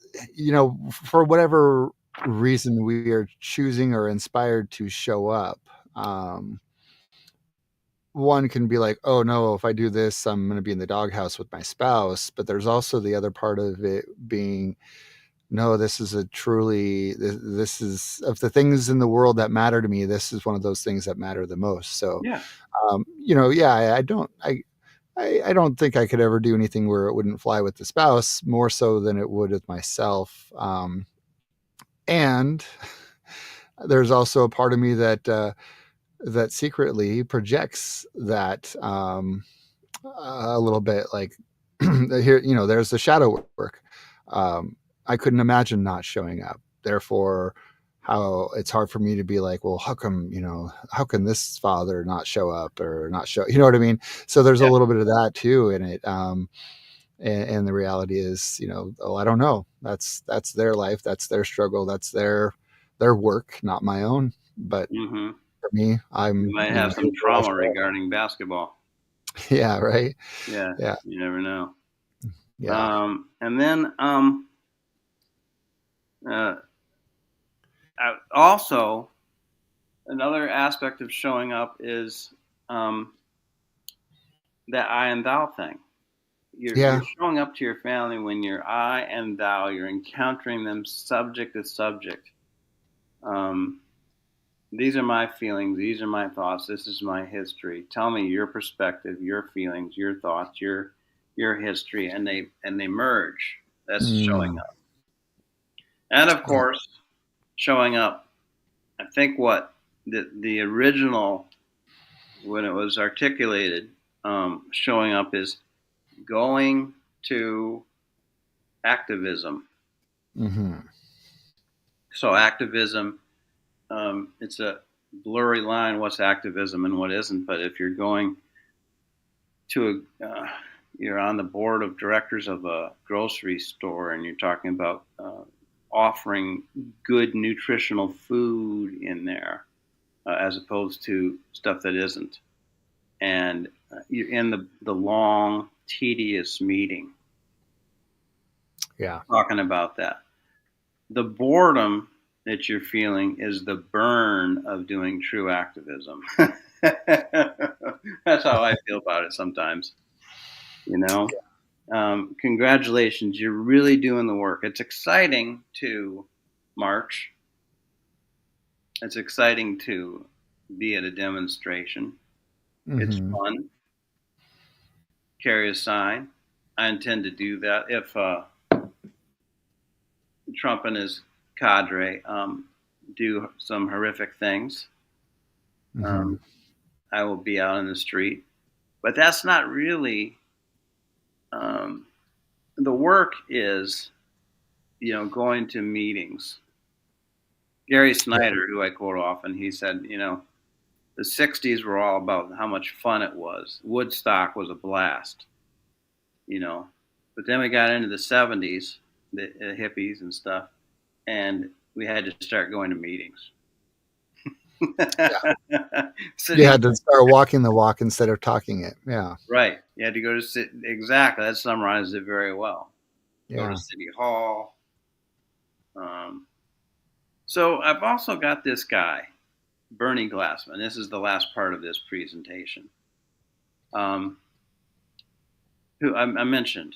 for whatever reason we are choosing or inspired to show up. One can be like, oh no, if I do this, I'm going to be in the doghouse with my spouse. But there's also the other part of it being, no, this is this is, of the things in the world that matter to me, this is one of those things that matter the most. So, I don't think I could ever do anything where it wouldn't fly with the spouse more so than it would with myself. And there's also a part of me that secretly projects that a little bit, like here, there's the shadow work. I couldn't imagine not showing up. Therefore, how it's hard for me to be like, well, how can this father not show up or not show, you know what I mean? So there's a Yeah. little bit of that too in it. And the reality is, I don't know. That's their life. That's their struggle. That's their work, not my own. But Hmm. for me, You I'm, might have here some till I trauma show up. regarding basketball. Yeah. Right. Yeah, Yeah. you never know. Yeah. And then uh, also another aspect of showing up is um, that I and thou thing. You're Yeah. showing up to your family when you're I and thou. You're encountering them subject to subject. Um, these are my feelings. These are my thoughts. This is my history. Tell me your perspective, your feelings, your thoughts, your history, and they merge. That's showing Mm, up. And of yeah. course, showing up. I think what the original when it was articulated, showing up is going to activism. Hmm. So activism, it's a blurry line. What's activism and what isn't? But if you're going to you're on the board of directors of a grocery store and you're talking about offering good nutritional food in there as opposed to stuff that isn't. And you're in the long, tedious meeting Yeah. talking about that. The boredom that you're feeling is the burn of doing true activism. That's how I feel about it sometimes, you know? Congratulations, you're really doing the work. It's exciting to march, it's exciting to be at a demonstration. It's Hmm. fun. Carry a sign. I intend to do that if Trump and his cadre do some horrific things. Hmm. Um, I will be out in the street, but that's not really um, the work. Is going to meetings. Gary Yeah. Snyder, who I quote often, he said, the '60s were all about how much fun it was. Woodstock was a blast, you know, but then we got into the '70s, the hippies and stuff, and we had to start going to meetings. Yeah. You Sitting had to start walking the walk instead of talking it. Yeah. right, you had to go to sit exactly. That summarizes it very well. Go to Yeah. City Hall. Um, so I've also got this guy, Bernie Glassman. This is the last part of this presentation. Um, who I mentioned,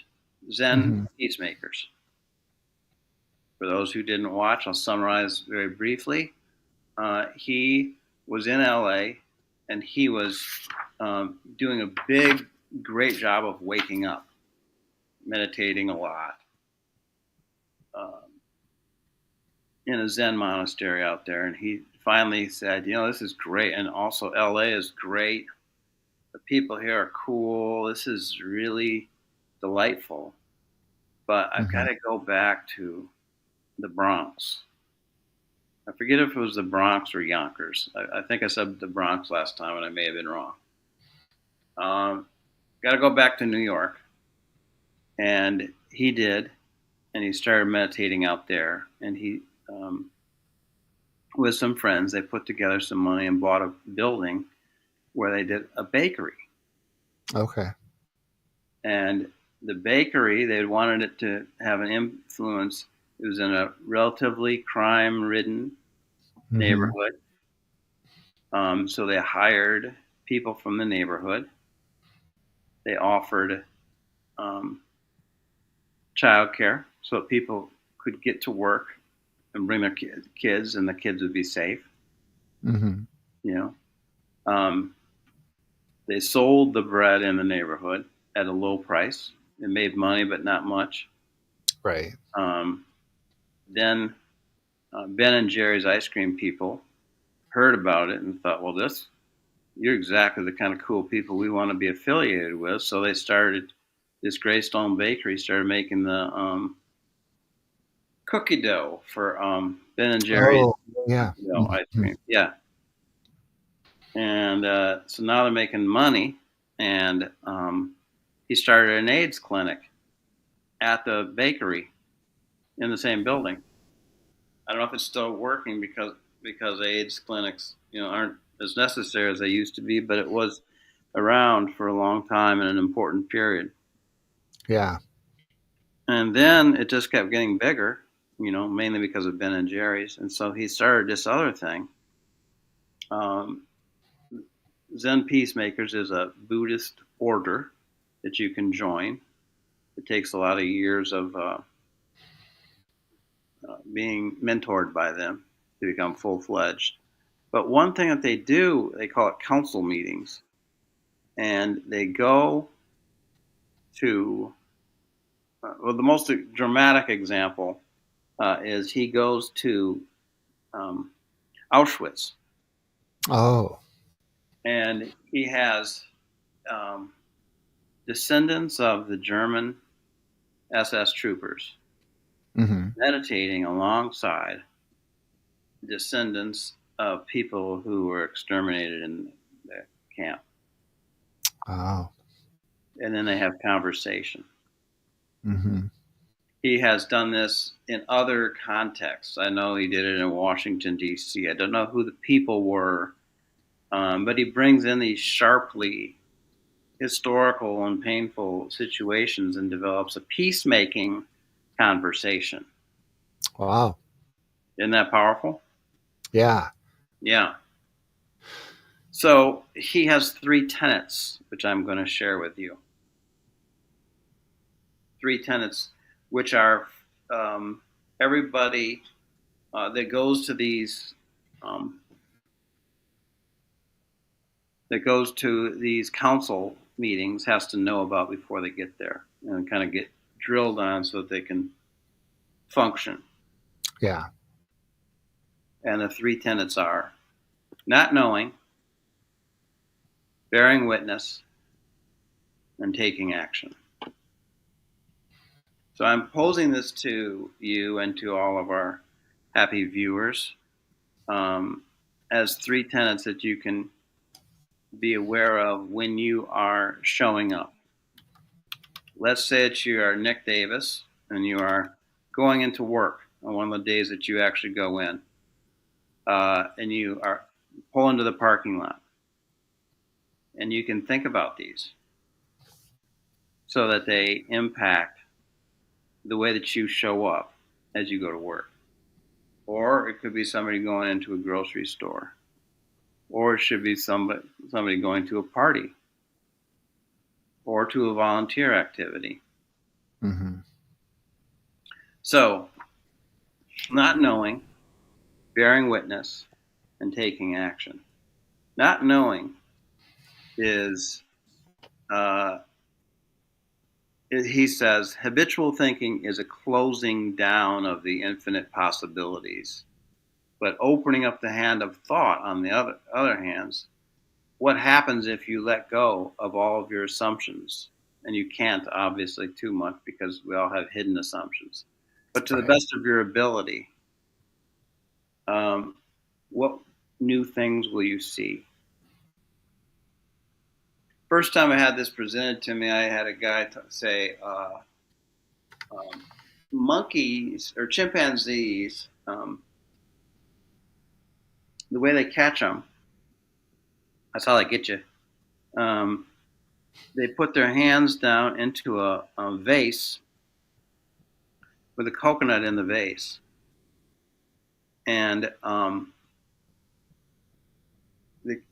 Zen Hmm. peacemakers. For those who didn't watch, I'll summarize very briefly. He was in LA and he was doing a great job of waking up, meditating a lot um, in a Zen monastery out there. And he finally said, this is great. And also, LA is great. The people here are cool. This is really delightful. But I've got Hmm. to go back to the Bronx. I forget if it was the Bronx or Yonkers. I think I said the Bronx last time, and I may have been wrong. Um, got to go back to New York, and he did, and he started meditating out there. And he, with some friends, they put together some money and bought a building where they did a bakery. Okay. And the bakery, they wanted it to have an influence. It was in a relatively crime-ridden Hmm. neighborhood. So they hired people from the neighborhood. They offered um, childcare so that people could get to work and bring their kids, and the kids would be safe. Hmm. You know, they sold the bread in the neighborhood at a low price. It made money, but not much. Right. Um, then Ben and Jerry's ice cream people heard about it and thought, well, you're exactly the kind of cool people we want to be affiliated with. So they started this Greystone Bakery, started making the cookie dough for Ben and Jerry's, Oh, yeah. ice Mhm. cream. Yeah. And so now they're making money, and he started an AIDS clinic at the bakery in the same building. I don't know if it's still working because AIDS clinics, aren't as necessary as they used to be, but it was around for a long time in an important period. Yeah. And then it just kept getting bigger, mainly because of Ben and Jerry's. And so he started this other thing. Um, Zen Peacemakers is a Buddhist order that you can join. It takes a lot of years of being mentored by them to become full fledged. But one thing that they do, they call it council meetings. And they go to, well, the most dramatic example is he goes to um, Auschwitz. Oh. And he has um, descendants of the German SS troopers Hmm. meditating alongside descendants of people who were exterminated in the camp. Oh. And then they have conversation. Hmm. He has done this in other contexts. I know he did it in Washington, D.C. I don't know who the people were, but he brings in these sharply historical and painful situations and develops a peacemaking conversation. Wow. Isn't that powerful? Yeah. Yeah. So he has three tenets, which I'm going to share with you. Three tenets, which are everybody that goes to um, these council meetings has to know about before they get there and kind of get drilled on so that they can function. Yeah. And the three tenets are not knowing, bearing witness, and taking action. So I'm posing this to you and to all of our happy viewers um, as three tenets that you can be aware of when you are showing up. Let's say that you are Nic Davis and you are going into work on one of the days that you actually go in, and you are pull into the parking lot, and you can think about these so that they impact the way that you show up as you go to work. Or it could be somebody going into a grocery store, or it should be somebody going to a party or to a volunteer activity. Hmm. So, not knowing, bearing witness, and taking action. Not knowing is, uh, he says, habitual thinking is a closing down of the infinite possibilities. But opening up the hand of thought, on the other hands, what happens if you let go of all of your assumptions? And you can't, obviously, too much because we all have hidden assumptions. But to the Right. best of your ability, um, what new things will you see? First time I had this presented to me, I had a guy say, um, monkeys or chimpanzees, the way they catch them, that's how they get you. Um, they put their hands down into a vase with a coconut in the vase, and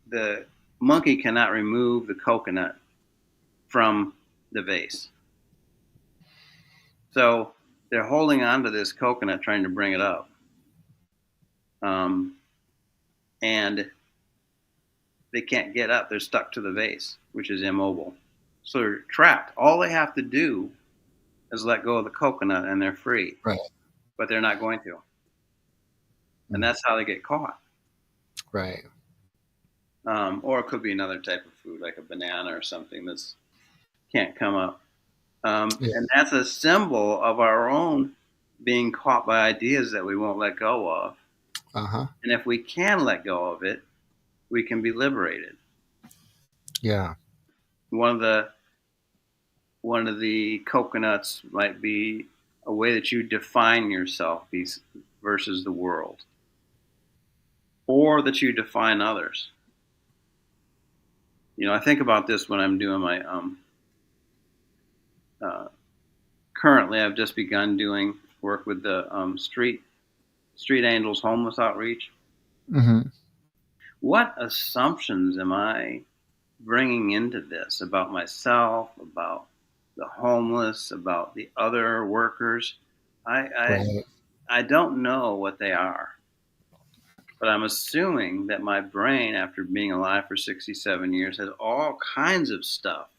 the monkey cannot remove the coconut from the vase. So they're holding on to this coconut, trying to bring it up, and they can't get up. They're stuck to the vase, which is immobile. So they're trapped. All they have to do is let go of the coconut, and they're free. Right. But they're not going to, and Mm. that's how they get caught. Right. Or it could be another type of food, like a banana or something that's can't come up. Yeah. And that's a symbol of our own. being caught by ideas that we won't let go of. Uh-huh. And if we can let go of it, we can be liberated. Yeah. One of the coconuts might be a way that you define yourself versus the world, or that you define others. I think about this when I'm doing my currently I've just begun doing work with the street angels homeless outreach. Mm-hmm. What assumptions am I bringing into this about myself, about the homeless, about the other workers? Right. I don't know what they are, but I'm assuming that my brain, after being alive for 67 years, has all kinds of stuff.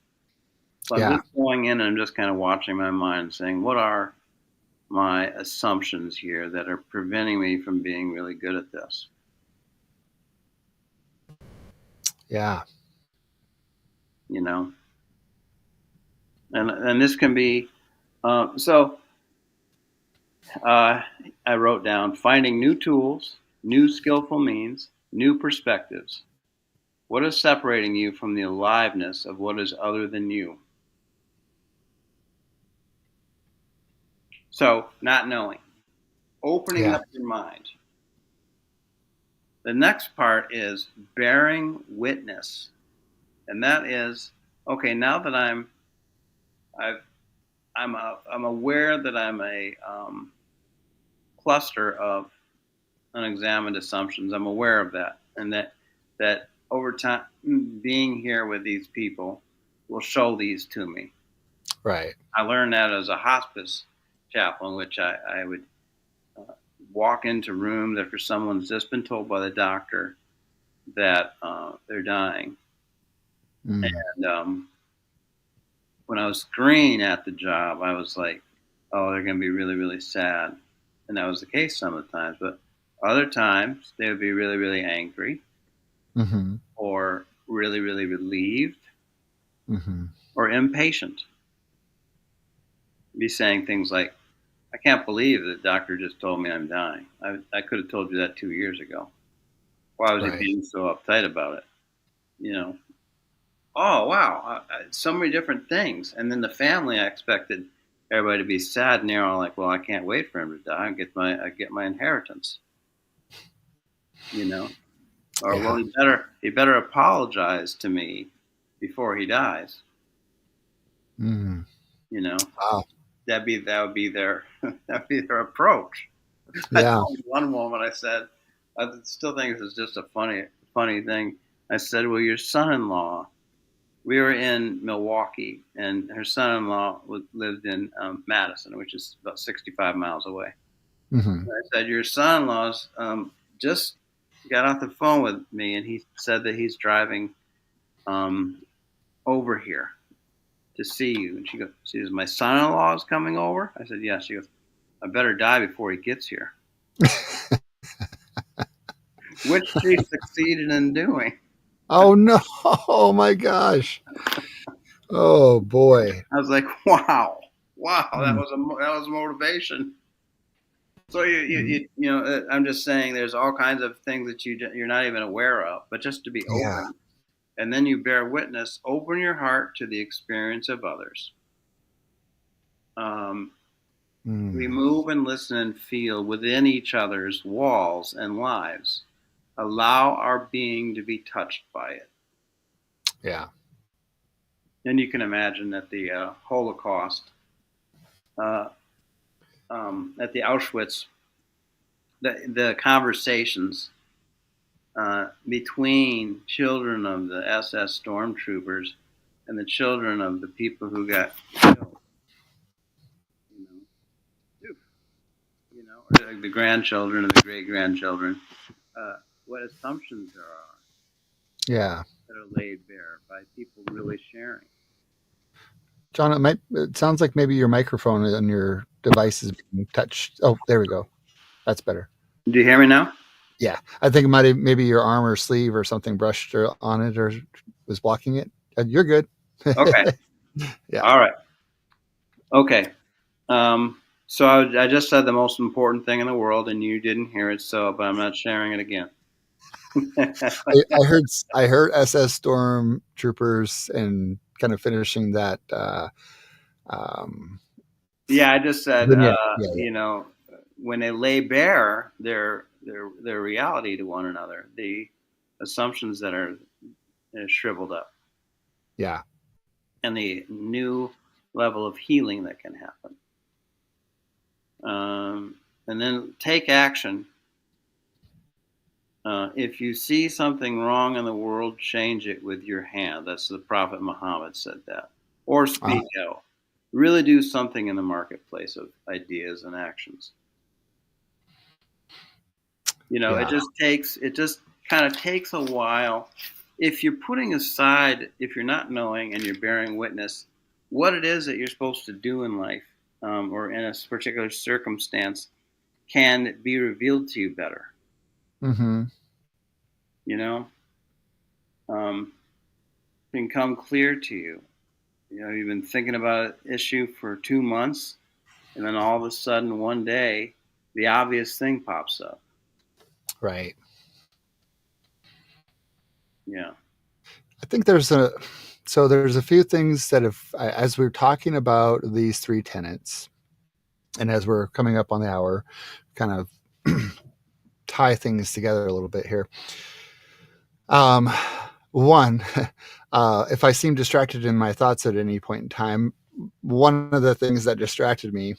So I'm Yeah. just going in and I'm just kind of watching my mind and saying, what are my assumptions here that are preventing me from being really good at this? Yeah. You know, and this can be so. I wrote down finding new tools, new skillful means, new perspectives. What is separating you from the aliveness of what is other than you? So, not knowing, opening Yeah. up your mind. The next part is bearing witness, and that is okay. Now that I've, I'm aware that I'm a cluster of unexamined assumptions. I'm aware of that, and that over time, being here with these people will show these to me. Right. I learned that as a hospice chaplain, which I would uh, walk into rooms after someone's just been told by the doctor that they're dying, Mm. and when I was green at the job, I was like, "Oh, they're going to be really, really sad," and that was the case some of the times. But other times, they would be really, really angry, Mm-hmm. or really, really relieved, Mm-hmm. or impatient. Be saying things like, "I can't believe the doctor just told me I'm dying. I could have told you that 2 years ago. Why was he Right. being so uptight about it?" You know, oh wow, so many different things. And then the family, I expected everybody to be sad, and they're all like, "Well, I can't wait for him to die and get my inheritance." You know, or well, Yeah. he better apologize to me before he dies. Mm. You know, Wow. that would be their that'd be their approach. I Yeah. told one woman, I said, I still think this is just a funny thing. I said, well, your son-in-law, we were in Milwaukee, and her son-in-law lived in Madison, which is about 65 miles away. Mm-hmm. And I said, your son-in-law's just got off the phone with me, and he said that he's driving um, over here to see you. And she goes, my son-in-law is coming over? I said, yes. She goes, I better die before he gets here. Which she succeeded in doing. Oh no. Oh my gosh. Oh boy. I was like, wow, Mm. that was motivation. So Mm. I'm just saying, there's all kinds of things that you're not even aware of, but just to be Yeah. open, and then you bear witness. Open your heart to the experience of others. Um, we Mm. move and listen and feel within each other's walls and lives. Allow our being to be touched by it. Yeah. And you can imagine that the Holocaust, uh, at the Auschwitz, the conversations between children of the SS stormtroopers and the children of the people who got killed, you know, or the grandchildren and the great grandchildren, what assumptions there are Yeah. that are laid bare by people really sharing. John, it sounds like maybe your microphone on your device is being touched. Oh, there we go. That's better. Do you hear me now? Yeah. I think it might have maybe your arm or sleeve or something brushed on it or was blocking it. You're good. Okay. Yeah. All right. Okay. Um, So I just said the most important thing in the world, and you didn't hear it. So, but I'm not sharing it again. I heard SS Storm Troopers and kind of finishing that um, Yeah, I just said, vignette. Yeah, yeah, when they lay bare their reality to one another, the assumptions that are shriveled up, yeah. and the new level of healing that can happen. And then take action. If you see something wrong in the world, change it with your hand. That's the Prophet Muhammad said that. Or Uh, speak out. Really do something in the marketplace of ideas and actions. yeah. It just kind of takes a while. If you're putting aside, if you're not knowing and you're bearing witness, what it is that you're supposed to do in life, or in a particular circumstance, can be revealed to you better. Mm-hmm. You know, um, can come clear to you. You've been thinking about an issue for 2 months, and then all of a sudden, one day, the obvious thing pops up. Right. Yeah. I think there's a few things that have, as we're talking about these three tenets, and as we're coming up on the hour, kind of tie things together a little bit here. Um, One, if I seem distracted in my thoughts at any point in time, one of the things that distracted me,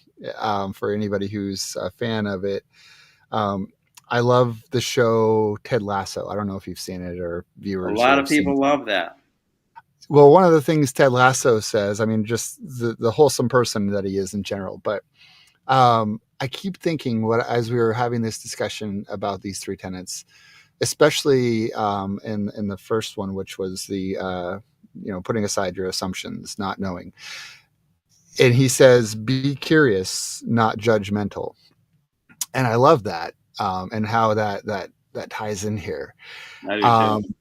for anybody who's a fan of it, um, I love the show Ted Lasso. I don't know if you've seen it or A viewers lot or of have seen. people love that. Well, one of the things Ted Lasso says, I mean, just the wholesome person that he is in general, but I keep thinking what as we were having this discussion about these three tenets, especially in the first one, which was the putting aside your assumptions, not knowing. And he says, "Be curious, not judgmental," and I love that, and how that ties in here. I do Um, too.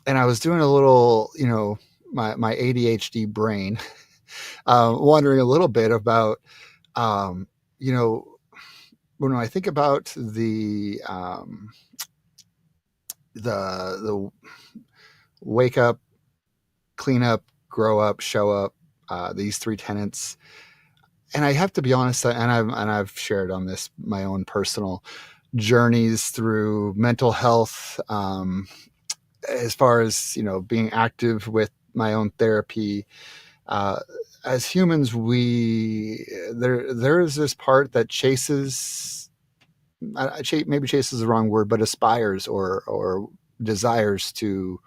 and I was doing a little, my ADHD brain, wondering a little bit about, um, you know, when I think about the wake up, clean up, grow up, show up, these three tenets. And I have to be honest, and I've shared on this my own personal journeys through mental health, as far as being active with my own therapy. Uh, as humans, there is this part that chases, maybe chases the wrong word, but aspires or desires to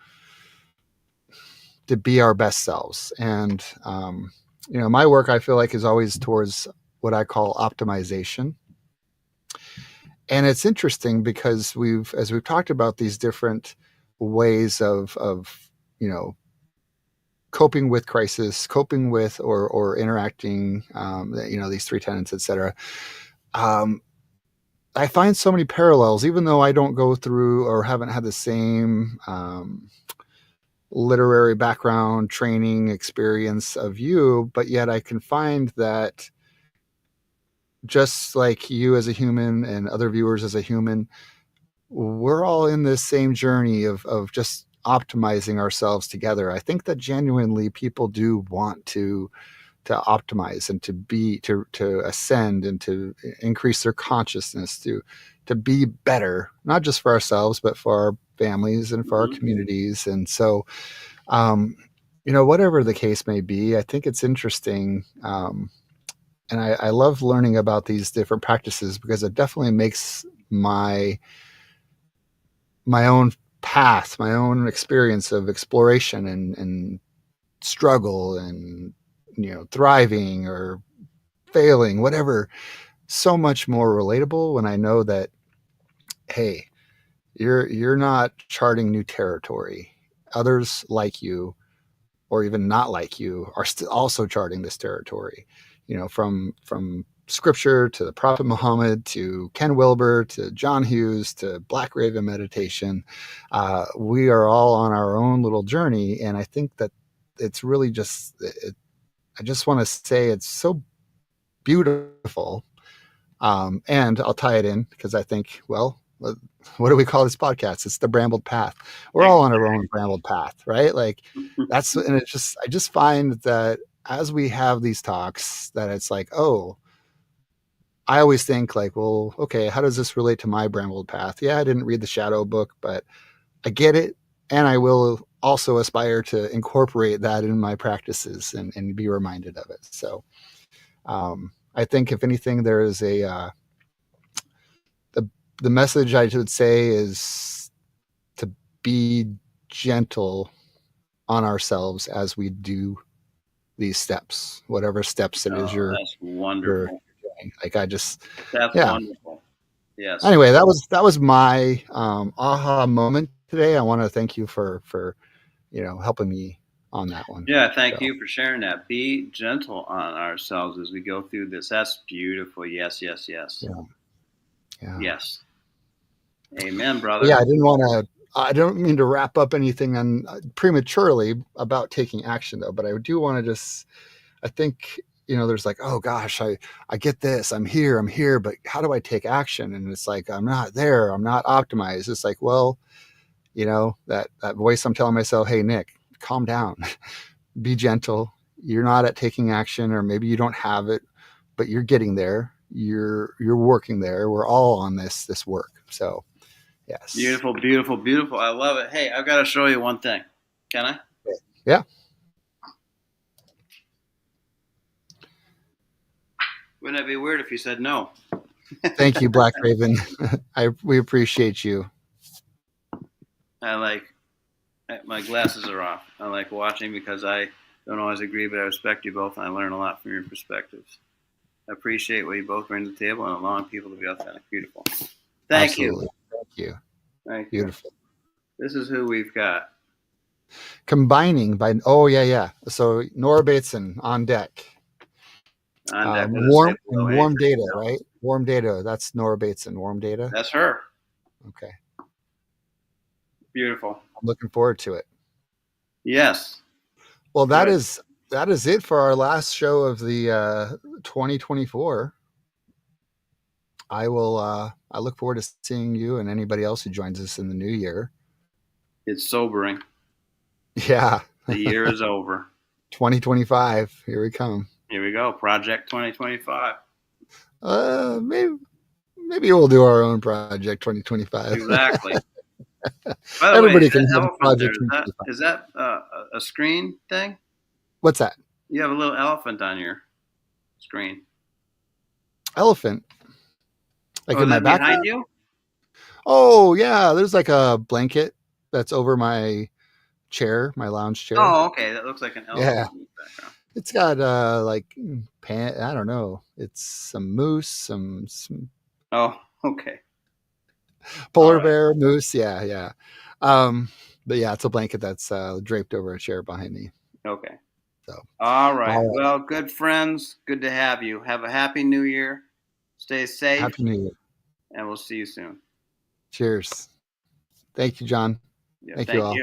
be our best selves. And my work, I feel like, is always towards what I call optimization. And it's interesting because as we've talked about these different ways of you know coping with crisis, coping with or interacting, these three tenets, etc. Um, I find so many parallels, even though I don't go through or haven't had the same literary background, training, experience of you, but yet I can find that just like you as a human and other viewers as a human, we're all in this same journey of just optimizing ourselves together. I think that genuinely people do want to optimize and to ascend and to increase their consciousness, to be better, not just for ourselves, but for our families and for our Hmm. communities. And so, um, whatever the case may be, I think it's interesting. And I love learning about these different practices because it definitely makes my own path, my own experience of exploration and struggle and thriving or failing, whatever, so much more relatable when I know that, hey, you're not charting new territory. Others like you or even not like you are also charting this territory. From scripture to the Prophet Muhammad to Ken Wilber to John Hughes to Black Raven meditation, we are all on our own little journey, and I think that it's really just. I just want to say it's so beautiful. And I'll tie it in because I think, well, what do we call this podcast? It's the Brambled Path. We're all on our own Brambled Path, right? Like that's, and it's just, I just find that as we have these talks, that it's like, oh, I always think like, well, okay, how does this relate to my Brambled Path? Yeah, I didn't read the Shadow book, but I get it. And I will also aspire to incorporate that in my practices and be reminded of it. So I think if anything, there is the message I would say is to be gentle on ourselves as we do these steps, whatever steps it is That's wonderful. you're doing. Like I just, That's yeah. wonderful. Yes. Anyway, that was my aha moment today. I want to thank you for helping me on that one. Yeah, thank you for sharing that. Be gentle on ourselves as we go through this. That's beautiful. Yes, yes, yes. Yeah. Yes. Amen, brother. Yeah, I don't mean to wrap up anything prematurely about taking action though, but I do want to just, I think, there's like, oh gosh, I get this, I'm here, but how do I take action? And it's like, I'm not there, I'm not optimized. It's like, well, that voice I'm telling myself, hey, Nick, calm down, be gentle. You're not at taking action, or maybe you don't have it, but you're getting there. You're working there. We're all on this work. So yes. Beautiful, beautiful, beautiful. I love it. Hey, I've got to show you one thing. Can I? Yeah. Wouldn't it be weird if you said no? Thank you, Black Raven. We appreciate you. My glasses are off. I like watching because I don't always agree, but I respect you both, and I learn a lot from your perspectives. I appreciate what you both bring to the table and allowing people to be authentic. Beautiful. Thank you. Thank you. Beautiful. This is who we've got. Combining by, oh, yeah. So Nora Bateson on deck. Warm data, right? Warm data. That's Nora Bateson. Warm data. That's her. Okay. Beautiful. I'm looking forward to it. Yes. Well, that is it for our last show of the 2024. I look forward to seeing you and anybody else who joins us in the new year. It's sobering. Yeah. The year is over. 2025. Here we come. Here we go. Project 2025. Maybe we'll do our own project 2025. Exactly. By the Everybody way, can have a project. Is that a screen thing? What's that? You have a little elephant on your screen. Elephant? Like in my background? Behind you? Oh, yeah. There's like a blanket that's over my chair, my lounge chair. Oh, okay. That looks like an elephant. Yeah. In the background. It's got I don't know. It's some moose, some. Oh, okay. Polar bear, moose, yeah. But yeah, it's a blanket that's draped over a chair behind me. Okay. So. All right. Well, good friends. Good to have you. Have a happy new year. Stay safe. Happy New Year. And we'll see you soon. Cheers. Thank you, John. Yeah, thank you all.